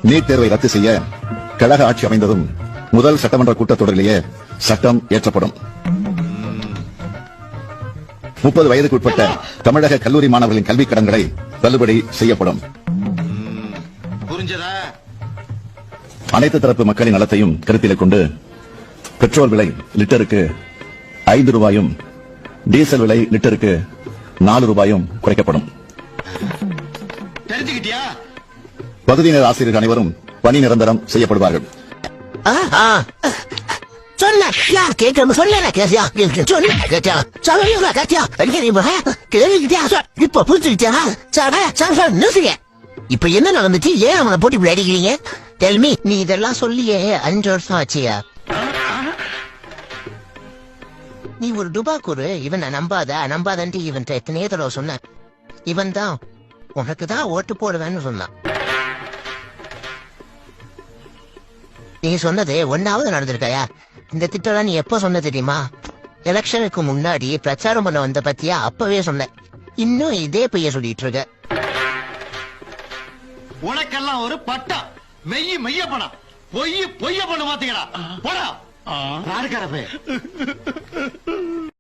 NEET தேர்வை ரத்து செய்ய கழக ஆட்சி அமைந்ததும் முதல் சட்டமன்ற கூட்டத்தொடரிலேயே சட்டம் இயற்றப்படும். 30 வயதுக்கு உட்பட்ட தமிழக கல்லூரி மாணவர்களின் கல்விக் கடன்களை தள்ளுபடி செய்யப்படும். அனைத்து தரப்பு மக்களின் நலத்தையும் கருத்தில் கொண்டு பெட்ரோல் விலை லிட்டருக்கு 5 ரூபாயும் டீசல் விலை லிட்டருக்கு 4 ரூபாயும் குறைக்கப்படும். பகுதி நேர ஆசிரியர்கள் அனைவரும் பணி நிரந்தரம் செய்யப்படுவார்கள். இப்ப என்ன நடந்துச்சு? ஏன் அவனை போட்டு இப்படி அடிக்கிறீங்க? Tell me. நீ இதெல்லாம் சொல்லியே 5 வருஷம் ஆச்சியா? நீ ஒரு டுபாக்கூரு. இவனை நம்பாதன்ட்டு இவன் எத்தனையோ தடவை சொன்ன. இவன் தான் உனக்கு தான் ஓட்டு போடுவேன்னு சொன்னான். நீ சொன்னது 1வது நடந்திருக்காயா? இந்த திட்டம் நீ எப்ப சொன்ன தெரியுமா? எலெக்ஷனுக்கு முன்னாடி பிரச்சாரம் பண்ண வந்த பத்தியா அப்பவே சொன்ன. இன்னும் இதே பைய சொல்லிட்டு இருக்க. உனக்கெல்லாம் ஒரு பட்டம் மெய்ய பணம் பொய்ய பண்ண மாத்தீங்களா? போடா.